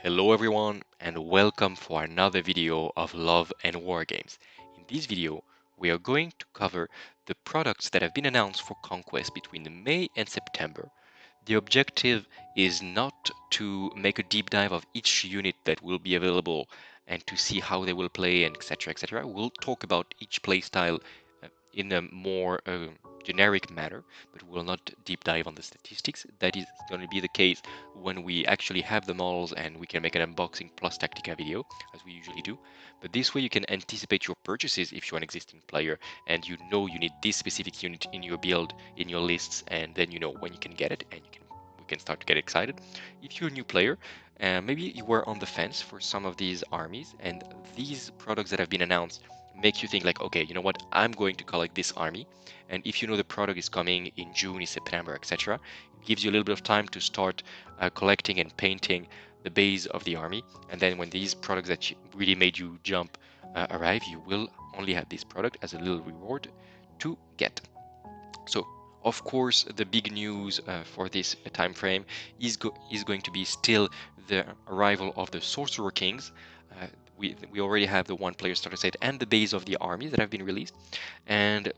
Hello everyone and welcome for another video of Love and War Games. In this video, we are going to cover the products that have been announced for Conquest between May and September. The objective is not to make a deep dive of each unit that will be available and to see how they will play and etc. etc. We'll talk about each playstyle in a more generic manner, but we'll not deep dive on the statistics. That is going to be the case when we actually have the models and we can make an unboxing plus Tactica video, as we usually do. But this way you can anticipate your purchases if you're an existing player and you know you need this specific unit in your build, in your lists, and then you know when you can get it and we can start to get excited. If you're a new player, maybe you were on the fence for some of these armies and these products that have been announced make you think like, okay, you know what, I'm going to collect this army. And if you know the product is coming in June, in September, etc., it gives you a little bit of time to start collecting and painting the base of the army. And then when these products that really made you jump arrive, you will only have this product as a little reward to get. So, of course, the big news for this time frame is going to be still the arrival of the Sorcerer Kings. Uh, we already have the one-player starter set and the base of the army that have been released, and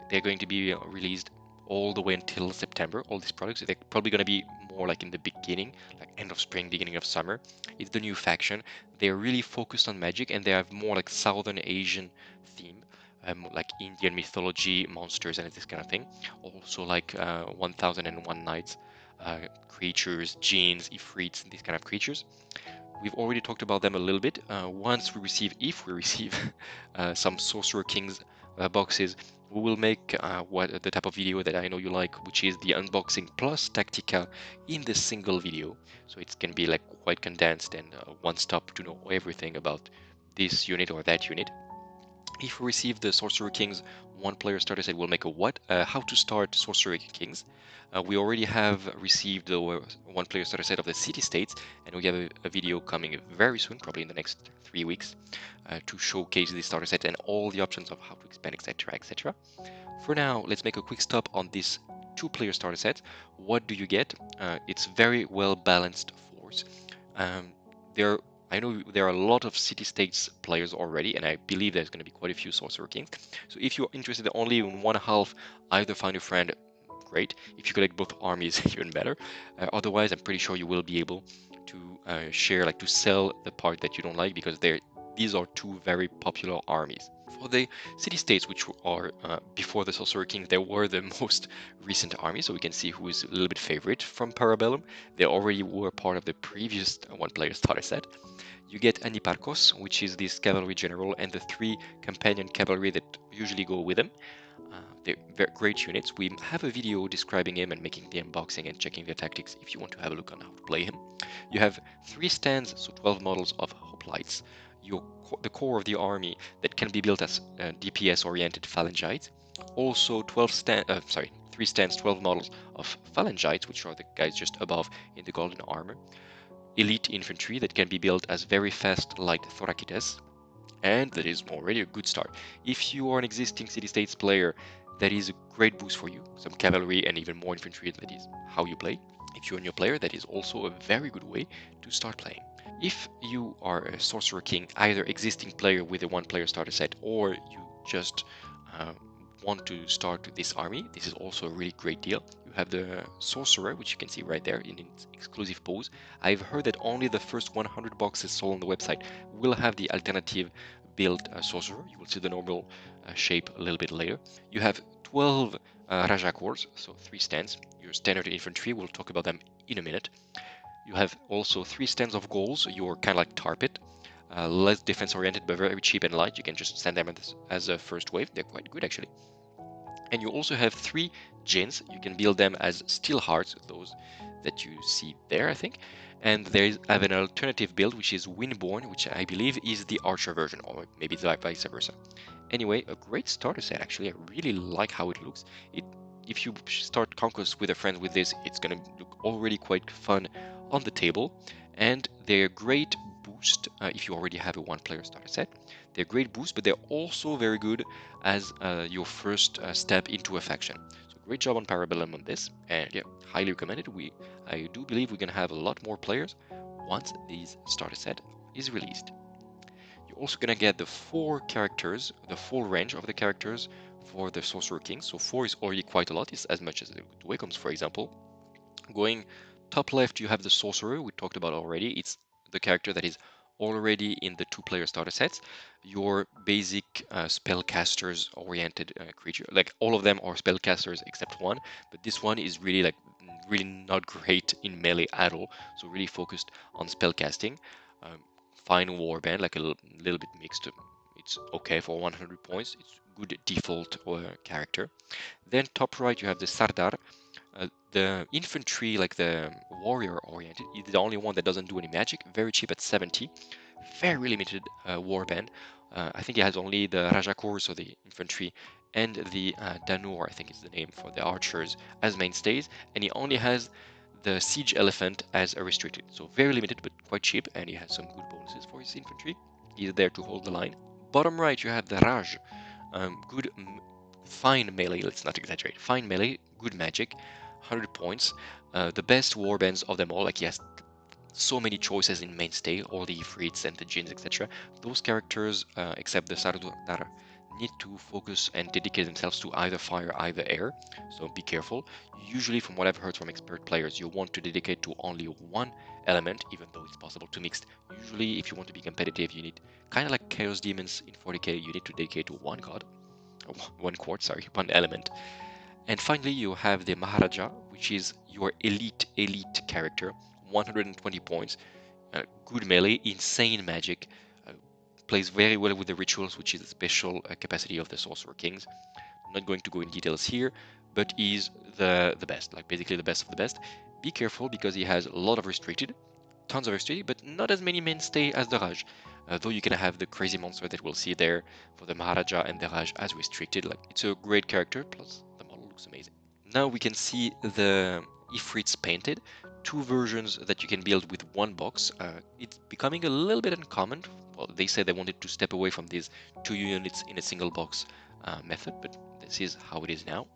they're going to be released all the way until September. All these products, they're probably going to be more like in the beginning, like end of spring, beginning of summer. It's the new faction. They're really focused on magic, and they have more like Southern Asian theme. Like Indian mythology, monsters, and this kind of thing. Also like 1001 Nights, creatures, jinns, ifrits, these kind of creatures. We've already talked about them a little bit. If we receive some Sorcerer Kings boxes, we will make what the type of video that I know you like, which is the unboxing plus Tactica in the single video. So it can be like quite condensed and one stop to know everything about this unit or that unit. If we receive the Sorcerer Kings one-player starter set, we'll make a how to start Sorcerer Kings. We already have received the one-player starter set of the city-states, and we have a video coming very soon, probably in the next 3 weeks, to showcase the starter set and all the options of how to expand, etc., etc. For now, let's make a quick stop on this two-player starter set. What do you get? It's very well-balanced force. Um, there I know there are a lot of city-states players already, and I believe there's going to be quite a few Sorcerer Kings. So if you're interested only in one half, either find a friend, great. If you collect both armies, even better. Otherwise, I'm pretty sure you will be able to share, like to sell the part that you don't like, because these are two very popular armies. For the city-states, which are before the Sorcerer Kings, they were the most recent army, so we can see who is a little bit favorite from Parabellum. They already were part of the previous one-player starter set. You get Aniparkos, which is this cavalry general, and the 3 companion cavalry that usually go with him. They're very great units. We have a video describing him and making the unboxing and checking the tactics if you want to have a look on how to play him. You have 3 stands, so 12 models of hoplites. The core of the army that can be built as DPS-oriented phalangites. Also 3 stands, 12 models of phalangites, which are the guys just above in the golden armor. Elite infantry that can be built as very fast light thoracites, and that is already a good start. If you are an existing city-states player, that is a great boost for you. Some cavalry and even more infantry, that is how you play. If you're a new player, that is also a very good way to start playing. If you are a Sorcerer King, either existing player with a one-player starter set, or you just want to start this army, this is also a really great deal. You have the Sorcerer, which you can see right there in its exclusive pose. I've heard that only the first 100 boxes sold on the website will have the alternative build Sorcerer. You will see the normal shape a little bit later. You have 12 Raja Corps, so 3 stands. Your standard infantry, we'll talk about them in a minute. You have also 3 stands of goals, your kind of like tar pit. Less defense oriented but very cheap and light. You can just send them as a first wave. They're quite good actually. And you also have 3 jinns. You can build them as steel hearts, those that you see there, I think. And there have an alternative build, which is Windborn, which I believe is the archer version, or maybe vice versa. Anyway, a great starter set actually. I really like how it looks. If you start Conquest with a friend with this, it's gonna look already quite fun on the table. And they're great boost if you already have a one-player starter set. They're great boost, but they're also very good as your first step into a faction. So great job on Parabellum on this, and yeah, highly recommended. I do believe we're gonna have a lot more players once this starter set is released. You're also gonna get the 4 characters, the full range of the characters for the Sorcerer Kings. So 4 is already quite a lot. It's as much as the Dweghom, for example. Going top left, you have the Sorcerer we talked about already. It's the character that is already in the 2-player starter sets. Your basic spellcasters oriented creature, like all of them are spellcasters except one, but this one is really really not great in melee at all. So really focused on spellcasting. Um, Fine warband, like a little bit mixed. It's okay for 100 points. It's good default character. Then top right, you have the Sardar. The infantry, like the warrior oriented, is the only one that doesn't do any magic. Very cheap at 70. Very limited warband. I think it has only the Rajakor, so the infantry, and the Danur, I think is the name for the archers, as mainstays. And he only has the siege elephant as a restricted. So very limited, but quite cheap, and he has some good bonuses for his infantry. He's there to hold the line. Bottom right, you have the Raj. Good, fine melee, let's not exaggerate. Fine melee, good magic, 100 points. The best warbands of them all, like he has so many choices in mainstay, all the Ifrits and the Jinns, etc. Those characters, except the Sardar, need to focus and dedicate themselves to either fire, either air. So be careful. Usually, from what I've heard from expert players, you want to dedicate to only one element, even though it's possible to mix. Usually, if you want to be competitive, you need, kind of like Chaos Demons in 40k, you need to dedicate to one god, one quart, sorry, one element. And finally, you have the Maharaja, which is your elite character, 120 points, good melee, insane magic, uh, plays very well with the rituals, which is a special capacity of the Sorcerer Kings. I'm not going to go in details here, but he's the best, like basically the best of the best. Be careful because he has a lot of restricted, tons of restricted, but not as many mainstay as the Raj. Though you can have the crazy monster that we'll see there for the Maharaja and the Raj as restricted. Like, it's a great character, plus the model looks amazing. Now we can see the Ifrits painted. 2 versions that you can build with one box. It's becoming a little bit uncommon. Well, they said they wanted to step away from these 2 units in a single box method, but this is how it is now.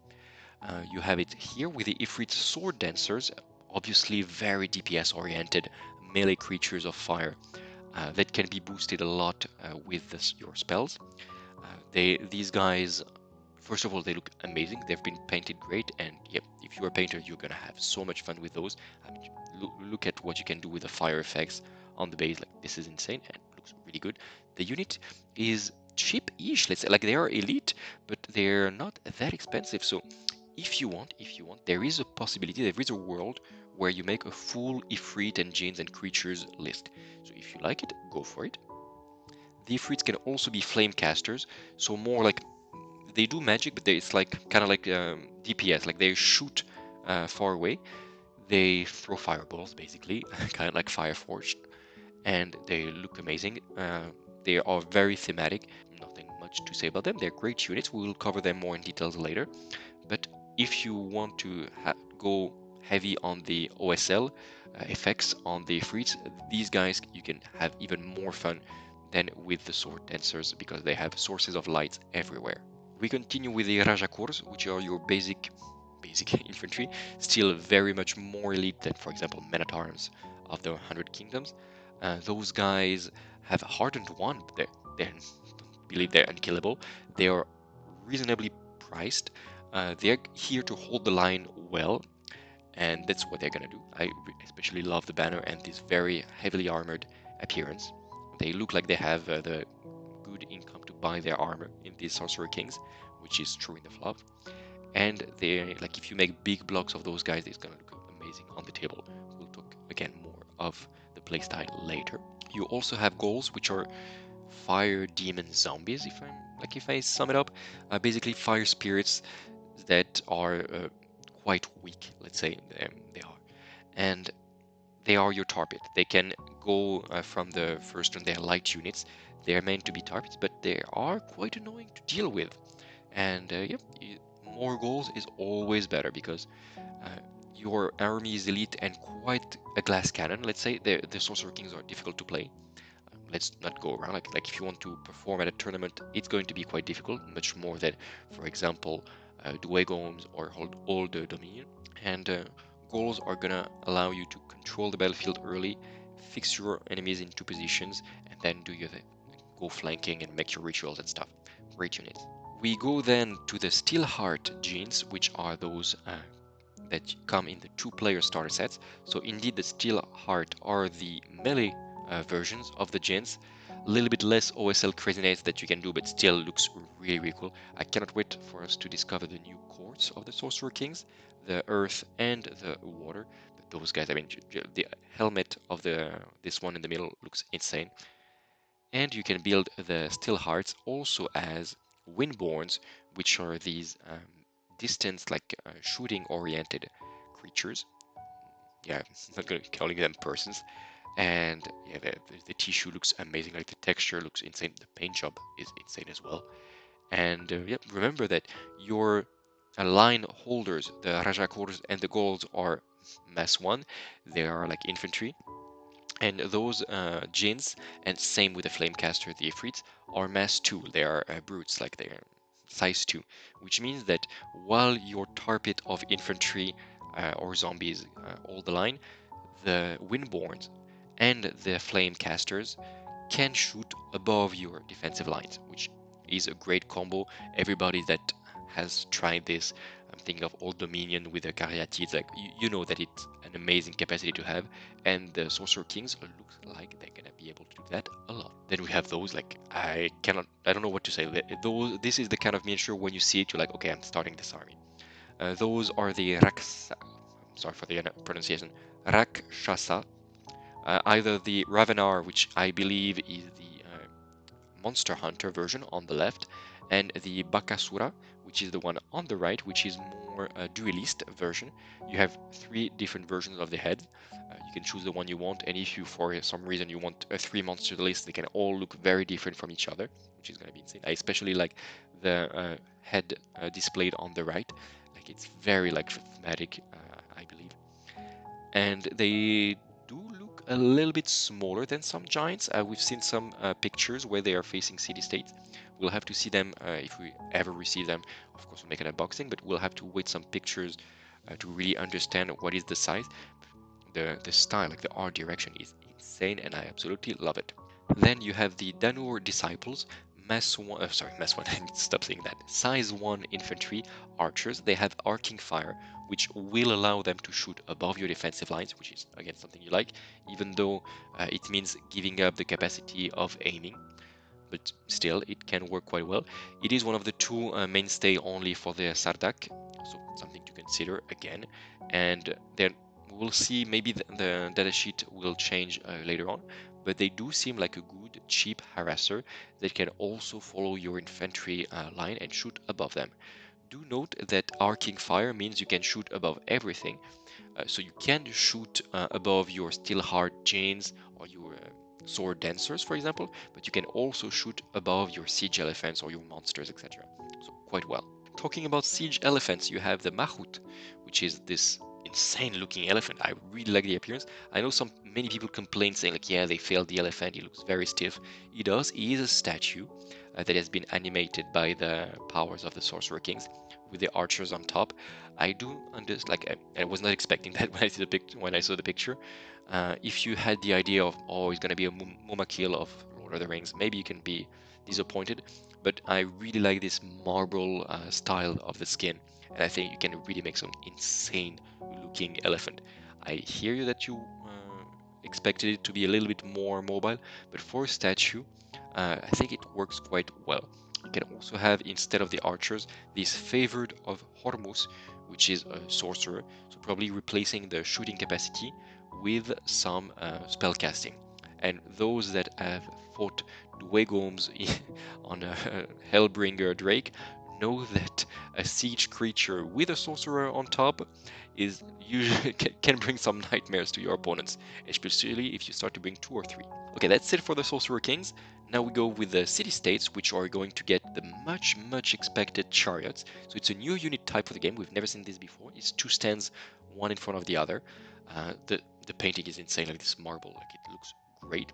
You have it here with the Ifrit Sword Dancers, obviously very DPS oriented melee creatures of fire that can be boosted a lot with your spells. These guys, first of all, they look amazing. They've been painted great, and yep, if you're a painter, you're gonna have so much fun with those. I mean, look at what you can do with the fire effects on the base. Like, this is insane and looks really good. The unit is cheap-ish. Let's say, like, they are elite, but they're not that expensive. So if you want, there is a possibility, there is a world where you make a full Ifrit and Jinns and creatures list. So if you like it, go for it. The Ifrits can also be flame casters, so more like they do magic, but it's like kind of like DPS, like they shoot far away. They throw fireballs, basically, kind of like Fireforged, and they look amazing. They are very thematic. Nothing much to say about them. They're great units. We will cover them more in details later. But if you want to go heavy on the OSL effects on the Ifrits, these guys you can have even more fun than with the Sword Dancers because they have sources of light everywhere. We continue with the Rajakors, which are your basic infantry, still very much more elite than, for example, men at arms of the 100 Kingdoms. Those guys have hardened one, but they're don't believe they're unkillable. They are reasonably priced. They're here to hold the line well, and that's what they're gonna do. I especially love the banner and this very heavily armored appearance. They look like they have the good income to buy their armor in these Sorcerer Kings, which is true in the flop. And they, like, if you make big blocks of those guys, it's gonna look amazing on the table. We'll talk again more of the playstyle later. You also have goals, which are fire demon zombies. If I sum it up, basically fire spirits that are quite weak. Let's say they are, and they are your target. They can go from the first turn. They are light units. They are meant to be targets, but they are quite annoying to deal with. And yep, more goals is always better because your army is elite and quite a glass cannon. Let's say the Sorcerer Kings are difficult to play. Let's not go around like if you want to perform at a tournament, it's going to be quite difficult, much more than, for example, Dweghoms or hold all the Dominion. And goals are gonna allow you to control the battlefield early, fix your enemies into positions, and then do your go flanking and make your rituals and stuff. Great units. We go then to the Steelheart genes, which are those that come in the 2-player starter sets. So indeed, the Steelheart are the melee versions of the gens. A little bit less OSL craziness that you can do, but still looks really, really cool. I cannot wait for us to discover the new courts of the Sorcerer Kings, the Earth and the Water. But those guys, I mean, the helmet of this one in the middle looks insane. And you can build the Steelhearts also as Windborns, which are these distance, like shooting-oriented creatures. Yeah, I'm not going to calling them persons. And yeah, the tissue looks amazing. Like the texture looks insane. The paint job is insane as well. And yeah, remember that your line holders, the Rajakors and the Golds, are mass 1. They are like infantry. And those Jinns, and same with the Flamecaster, the Ifrits, are mass 2. They are brutes, like they're size 2, which means that while your target of infantry or zombies hold the line, the Windborns and the Flamecasters can shoot above your defensive lines, which is a great combo. Everybody that has tried this, I'm thinking of Old Dominion with the Caryatids, like you know that it's an amazing capacity to have, and the Sorcerer Kings looks like they're gonna be able to do that a lot. Then we have those, like I don't know what to say. This is the kind of miniature when you see it, you're like, okay, I'm starting this army. Those are the Raksa, sorry for the pronunciation, Rakshasa. Either the Ravenar, which I believe is the Monster Hunter version on the left, and the Bakasura, which is the one on the right, which is more a duelist version. You have 3 different versions of the head. You can choose the one you want, and if you, for some reason, you want a 3 monster list, they can all look very different from each other, which is going to be insane. I especially like the head displayed on the right. Like it's very like thematic, I believe. And they do look a little bit smaller than some giants. We've seen some pictures where they are facing city-states. We'll have to see them if we ever receive them. Of course, we'll make an unboxing, but we'll have to wait some pictures to really understand what is the size. The style, like the art direction, is insane, and I absolutely love it. Then you have the Danur Disciples, Mass 1, Mass 1, I need to stop saying that. Size 1 infantry archers. They have arcing fire, which will allow them to shoot above your defensive lines, which is, again, something you like, even though it means giving up the capacity of aiming. But still, it can work quite well. It is one of the 2 mainstay only for the Sardak, so something to consider again. And then we'll see, maybe the data sheet will change later on, but they do seem like a good, cheap harasser that can also follow your infantry line and shoot above them. Do note that arcing fire means you can shoot above everything, so you can shoot above your Steelheart Jains or your Sword Dancers, for example, but you can also shoot above your Siege Elephants or your monsters, etc. So quite well. Talking about Siege Elephants, you have the Mahut, which is this insane looking elephant. I really like the appearance. I know many people complain saying like, yeah, they failed the elephant, he looks very stiff. He does. He is a statue that has been animated by the powers of the Sorcerer Kings with the archers on top. I do understand, like I was not expecting that when I saw the picture. If you had the idea of, oh, he's gonna be a Mumakil of Lord of the Rings, maybe you can be disappointed. But I really like this marble style of the skin, and I think you can really make some insane looking elephant. I hear you that you expected it to be a little bit more mobile, but for a statue, I think it works quite well. You can also have, instead of the archers, this favored of Hormus, which is a sorcerer, so probably replacing the shooting capacity with some spell casting. And those that have fought Dweghoms on a Hellbringer Drake know that a siege creature with a sorcerer on top is usually can bring some nightmares to your opponents, especially if you start to bring 2 or 3. Okay, that's it for the Sorcerer Kings. Now we go with the city-states, which are going to get the much expected chariots. So it's a new unit type for the game. We've never seen this before. It's 2 stands, one in front of the other. The painting is insane, like this marble, like it looks great.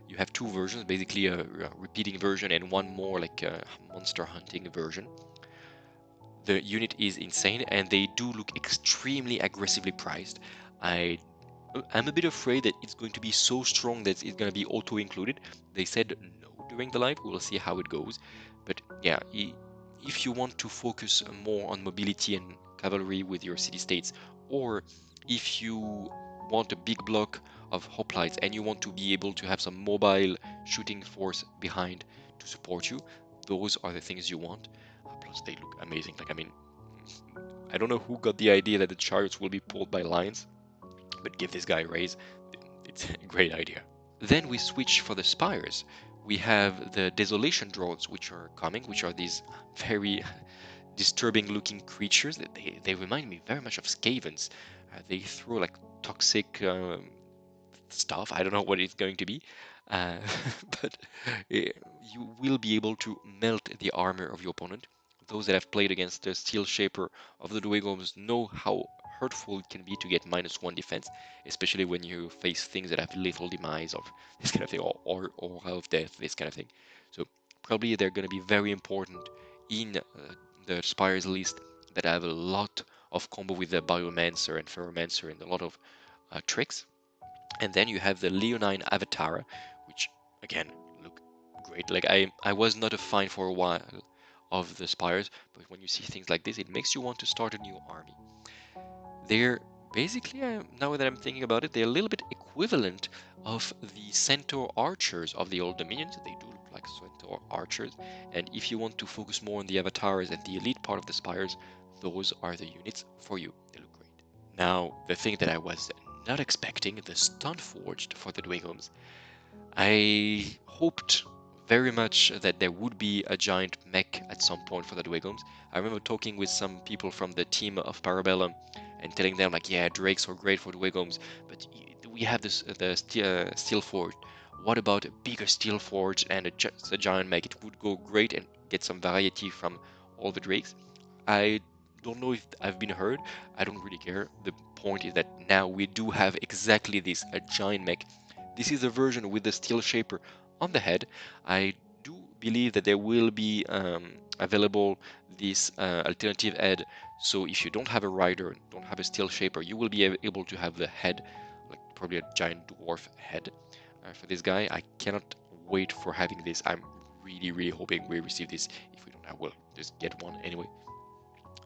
You have 2 versions, basically a repeating version and one more like a monster hunting version. The unit is insane, and they do look extremely aggressively priced. I I'm a bit afraid that it's going to be so strong that it's going to be auto-included. They said no during the live. We will see how it goes. But yeah, if you want to focus more on mobility and cavalry with your city-states, or if you want a big block of hoplites and you want to be able to have some mobile shooting force behind to support you, those are the things you want. Plus, they look amazing. Like, I mean, I don't know who got the idea that the chariots will be pulled by lions, but give this guy a raise. It's a great idea. Then we switch for the Spires. We have the Desolation drones, which are coming, which are these very disturbing looking creatures. They remind me very much of Skavens. They throw like toxic stuff. I don't know what it's going to be, uh, but you will be able to melt the armor of your opponent. Those that have played against the Steel Shaper of the Dweghoms know how hurtful it can be to get -1 defense, especially when you face things that have lethal demise of this kind of thing, or aura of death, this kind of thing. So probably they're going to be very important in the Spires list that have a lot of combo with the Biomancer and Ferromancer and a lot of tricks. And then you have the Leonine Avatara, which again look great. Like I was not a fan for a while of the Spires, but when you see things like this, it makes you want to start a new army. They're basically, now that I'm thinking about it, they're a little bit equivalent of the Centaur archers of the Old Dominions. They do look like Centaur archers, and if you want to focus more on the Avatars and the elite part of the Spires, those are the units for you. They look great. Now, the thing that I was not expecting, the Stoneforged for the Dweghoms. I hoped very much that there would be a giant mech at some point for the Dweghoms. I remember talking with some people from the team of Parabellum and telling them like, yeah, Drakes are great for Dweghoms, but we have this the Steel Forge. What about a bigger Steel Forge and a giant mech? It would go great and get some variety from all the Drakes. I don't know if I've been heard. I don't really care. The point is that now we do have exactly this, a giant mech. This is a version with the steel shaper on the head. I do believe that there will be available this alternative head. So if you don't have a rider, don't have a steel shaper, you will be able to have the head, like probably a giant dwarf head for this guy. I cannot wait for having this. I'm really hoping we receive this. If we don't, I will just get one anyway.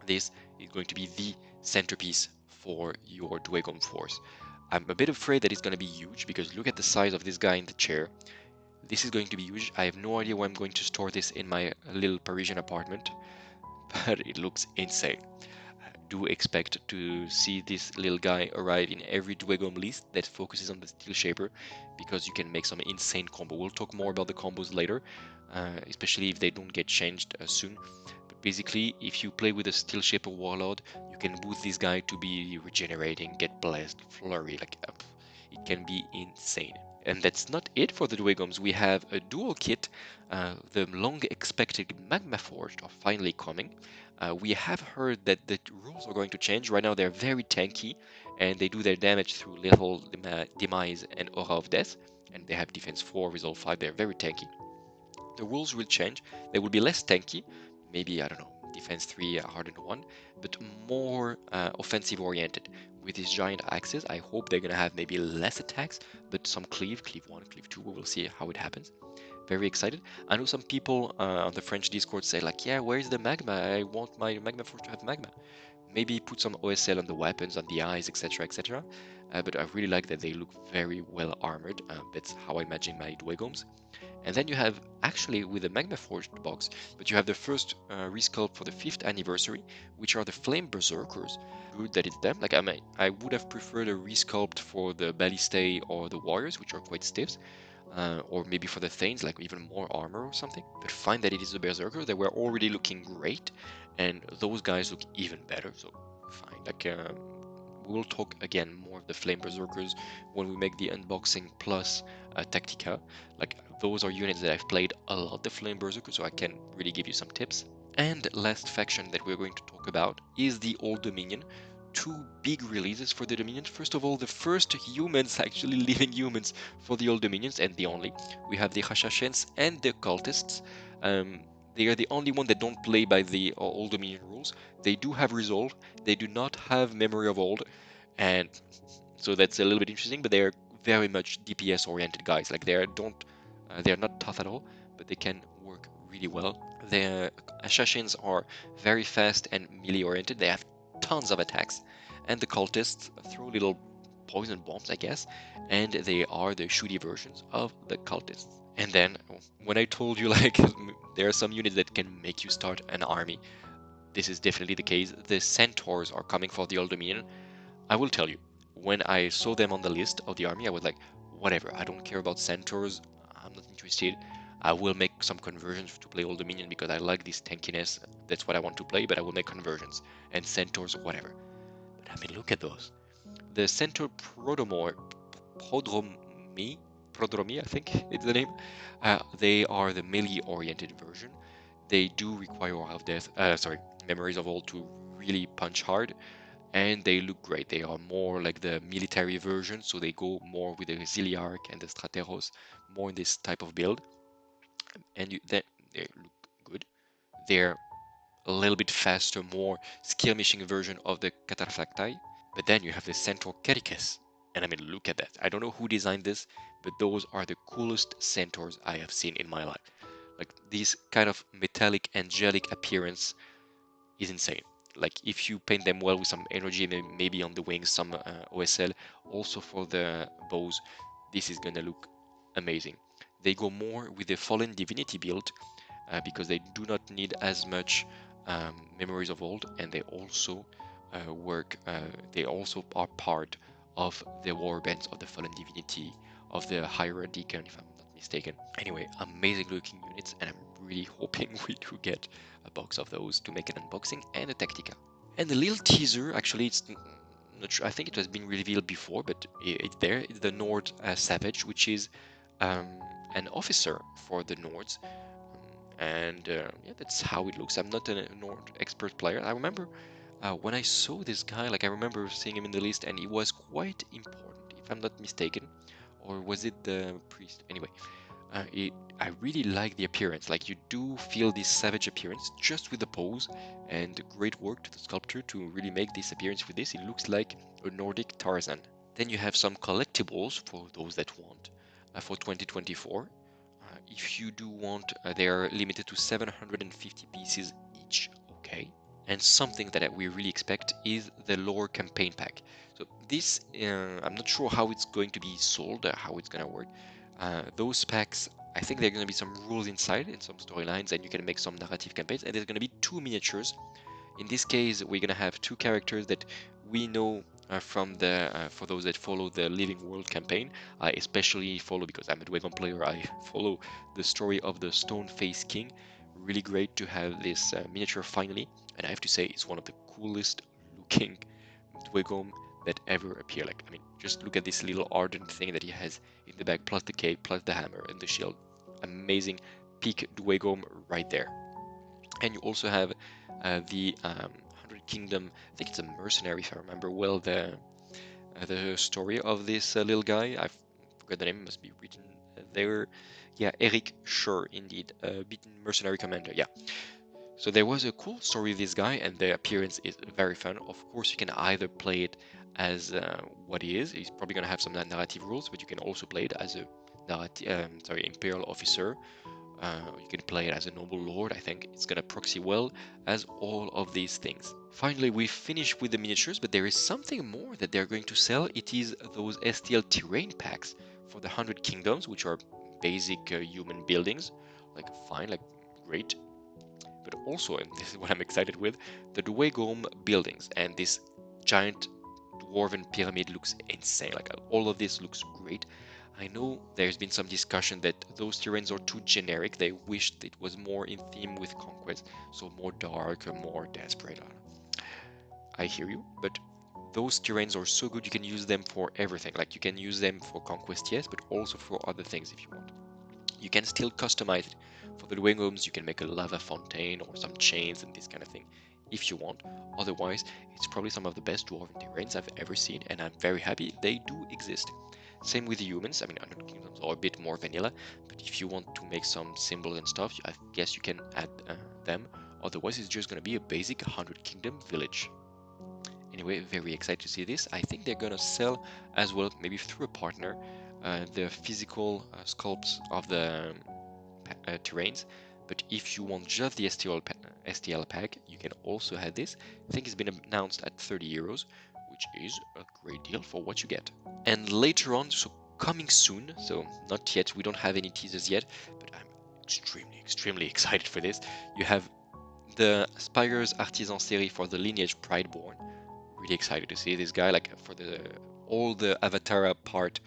This is going to be the centerpiece for your Dweghom force. I'm a bit afraid that it's going to be huge because look at the size of this guy in the chair. This is going to be huge. I have no idea where I'm going to store this in my little Parisian apartment, but it looks insane. I do expect to see this little guy arrive in every Dweghom list that focuses on the Steel Shaper because you can make some insane combo. We'll talk more about the combos later, especially if they don't get changed soon. Basically, if you play with a Steel Shaper Warlord, you can boost this guy to be regenerating, get blessed, flurry, like it can be insane. And that's not it for the Dweghoms. We have a dual kit. The long-expected Magmaforged are finally coming. We have heard that the rules are going to change. Right now, they're very tanky, and they do their damage through lethal demise and aura of death. And they have defense 4, resolve 5. They're very tanky. The rules will change. They will be less tanky, maybe, I don't know, defense 3, hardened 1, but more offensive oriented. With these giant axes, I hope they're going to have maybe less attacks, but some cleave 1, cleave 2, we will see how it happens. Very excited. I know some people on the French Discord say like, yeah, where's the magma? I want my Magmaforged to have magma. Maybe put some OSL on the weapons, on the eyes, etc., etc. But I really like that they look very well armored. That's how I imagine my Dweghoms. And then you have actually with the Magmaforged box, but you have the first resculpt for the 5th anniversary, which are the Flame Berserkers. Good that it's them. Like I would have preferred a resculpt for the Ballistae or the Warriors, which are quite stiffs, or maybe for the Thanes, like even more armor or something. But fine that it is the Berserker. They were already looking great, and those guys look even better. So fine. Like we'll talk again more of the Flame Berserkers when we make the unboxing plus Tactica. Like those are units that I've played a lot, the Flame Berserkers, so I can really give you some tips. And last faction that we're going to talk about is the Old Dominion. Two big releases for the Dominion. First of all, the first humans, actually living humans for the Old Dominions, and the only. We have the Hashashins and the Cultists. They are the only one that don't play by the Old Dominion rules. They do have Resolve. They do not have Memory of Old. And So that's a little bit interesting, but they're very much DPS oriented guys. Like they're not tough at all, but they can work really well. The Hashashins are very fast and melee oriented. They have tons of attacks, and the Cultists throw little poison bombs, I guess, and they are the shooty versions of the Cultists. And then when I told you like there are some units that can make you start an army, this is definitely the case. The Centaurs are coming for the Old Dominion. I will tell you, when I saw them on the list of the army, I was like, whatever, I don't care about Centaurs, I'm not interested. I will make some conversions to play Old Dominion because I like this tankiness. That's what I want to play, but I will make conversions. And Centaurs, whatever. But I mean, look at those. The Centaur Prodromi, Prodromi, I think it's the name. They are the melee-oriented version. They do require Memories of Old to really punch hard, and they look great. They are more like the military version, so they go more with the Ziliarch and the Strateros, more in this type of build, and they look good. They're a little bit faster, more skirmishing version of the Cataphracti. But then you have the Centaur Caticus, and I mean, look at that. I don't know who designed this, but those are the coolest centaurs I have seen in my life. Like this kind of metallic, angelic appearance is insane. Like if you paint them well with some energy, maybe on the wings, some OSL, also for the bows, this is gonna look amazing. They go more with the Fallen Divinity build because they do not need as much Memories of Old, and they also they also are part of the war bands of the Fallen Divinity, of the Higher Deacon, if I'm not mistaken. Anyway, amazing looking units, and I'm really hoping we do get a box of those to make an unboxing and a Tactica. And the little teaser, actually, it's not sure, I think it has been revealed before, but it's there. It's the Nord Savage, which is um, an officer for the Nords. And yeah, that's how it looks. I'm not a Nord expert player. I remember when I saw this guy, like I remember seeing him in the list, and he was quite important, if I'm not mistaken. Or was it the priest? Anyway, I really like the appearance. Like you do feel this savage appearance just with the pose, and great work to the sculptor to really make this appearance with this. It looks like a Nordic Tarzan. Then you have some collectibles for those that want for 2024. If you do want, they are limited to 750 pieces each. Okay. And something that we really expect is the lore campaign pack. So this, I'm not sure how it's going to be sold, how it's going to work. Those packs, I think there are going to be some rules inside and some storylines, and you can make some narrative campaigns. And there's going to be 2 miniatures. In this case, we're going to have 2 characters that we know from the for those that follow the Living World campaign. I especially follow, because I'm a Dweghom player, I follow the story of the Stone-Faced King. Really great to have this miniature finally, and I have to say it's one of the coolest looking Dweghom that ever appear. Like, I mean, just look at this little ardent thing that he has in the back, plus the cape, plus the hammer and the shield. Amazing peak Dweghom right there. And you also have the 100 Kingdom. I think it's a mercenary, if I remember well, the story of this little guy. I forgot the name, must be written there. Yeah, Eric, sure, indeed. Beaten mercenary commander, yeah. So there was a cool story of this guy, and the appearance is very fun. Of course, you can either play it as what he is. He's probably going to have some narrative rules, but you can also play it as a imperial officer. You can play it as a noble lord. I think it's gonna proxy well as all of these things. Finally, we finish with the miniatures, but there is something more that they're going to sell. It is those STL terrain packs for the 100 Kingdoms, which are basic human buildings. Like, fine, like, great. But also, and this is what I'm excited with, the Dweghom buildings. And this giant dwarven pyramid looks insane. Like, all of this looks great. I know there's been some discussion that those terrains are too generic. They wished it was more in theme with Conquest, so more dark or more desperate. I hear you, but those terrains are so good you can use them for everything. Like you can use them for Conquest, yes, but also for other things if you want. You can still customize it. For the Dweghoms, you can make a lava fountain or some chains and this kind of thing if you want. Otherwise, it's probably some of the best dwarven terrains I've ever seen, and I'm very happy they do exist. Same with the humans. I mean, 100 Kingdoms are a bit more vanilla, but if you want to make some symbols and stuff, I guess you can add them. Otherwise, it's just going to be a basic 100 Kingdom village. Anyway, very excited to see this. I think they're gonna sell as well, maybe through a partner, the physical sculpts of the terrains. But if you want just the STL pack, you can also have this. I think it's been announced at 30 euros, which is a great deal for what you get. And later on, so coming soon, so not yet, we don't have any teasers yet, but I'm extremely excited for this. You have the Spires Artisan series for the Lineage Prideborn. Really excited to see this guy, like for the all the Avatara part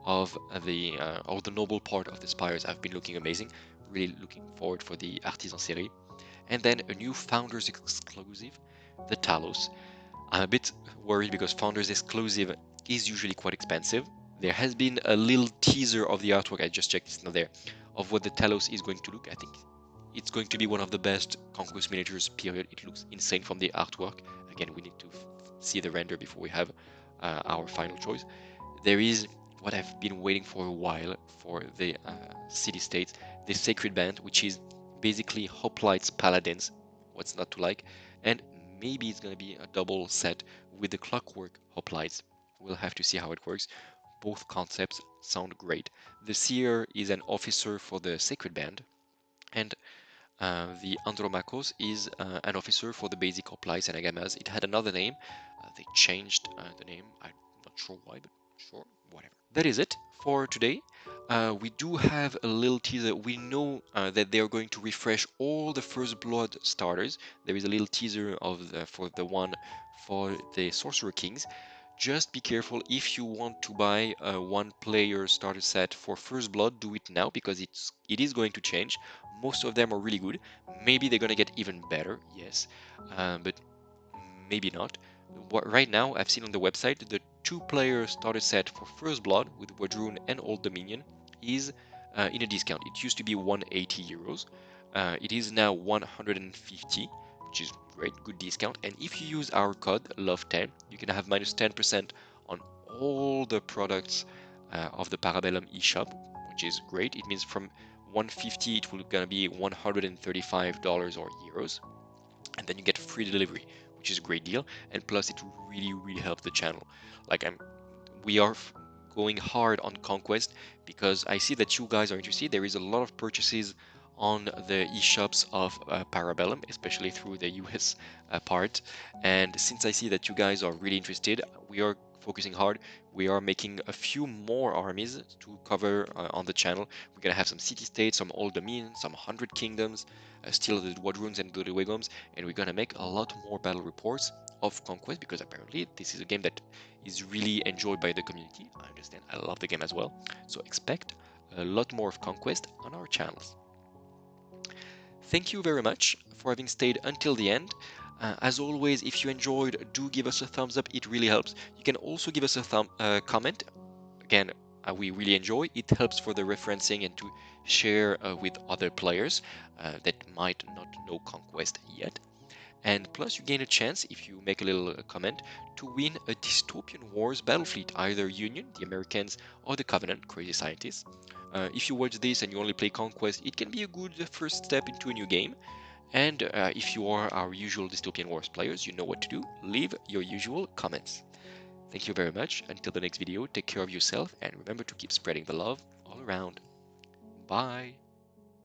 of the noble part of the Spires have been looking amazing. Really looking forward for the Artisan series. And then a new Founders exclusive, the Talos. I'm a bit worried because Founders exclusive is usually quite expensive. There has been a little teaser of the artwork, I just checked, it's not there, of what the Talos is going to look. I think it's going to be one of the best Conquest miniatures, period. It looks insane from the artwork. Again, we need to see the render before we have our final choice. There is what I've been waiting for a while for the city-states, the Sacred Band, which is basically Hoplites Paladins, what's not to like, and maybe it's going to be a double set with the Clockwork Hoplites. We'll have to see how it works. Both concepts sound great. The Seer is an officer for the Sacred Band, and the Andromakos is an officer for the basic Hoplites and Agamas. It had another name. They changed the name. I'm not sure why, but sure, whatever. That is it for today. We do have a little teaser. We know that they are going to refresh all the First Blood starters. There is a little teaser of for the one for the Sorcerer Kings. Just be careful if you want to buy a one-player starter set for First Blood, do it now because it is going to change. Most of them are really good. Maybe they're gonna get even better, yes, but maybe not. Right now, I've seen on the website the two-player starter set for First Blood with Wadrun and Old Dominion is in a discount. It used to be 180 euros. It is now 150, which is great, good discount. And if you use our code LOVE10, you can have minus 10% on all the products of the Parabellum eShop, which is great. It means from 150 it will gonna be $135 or euros, and then you get free delivery, which is a great deal. And plus, it really helps the channel. Like we are going hard on Conquest because I see that you guys are interested. There is a lot of purchases on the eShops of Parabellum, especially through the US part. And since I see that you guys are really interested, we are focusing hard. We are making a few more armies to cover on the channel. We're gonna have some city-states, some old dominions, some 100 kingdoms, still the Wadruns and the Dweghoms, and we're gonna make a lot more battle reports of Conquest because apparently this is a game that is really enjoyed by the community. I understand, I love the game as well. So expect a lot more of Conquest on our channels. Thank you very much for having stayed until the end. As always, if you enjoyed, do give us a thumbs up, it really helps. You can also give us a comment. Again, we really enjoy. It helps for the referencing and to share with other players that might not know Conquest yet. And plus, you gain a chance, if you make a little comment, to win a Dystopian Wars battle fleet, either Union, the Americans, or the Covenant, Crazy Scientists. If you watch this and you only play Conquest, it can be a good first step into a new game. And if you are our usual Dystopian Wars players, you know what to do. Leave your usual comments. Thank you very much. Until the next video, take care of yourself and remember to keep spreading the love all around. Bye.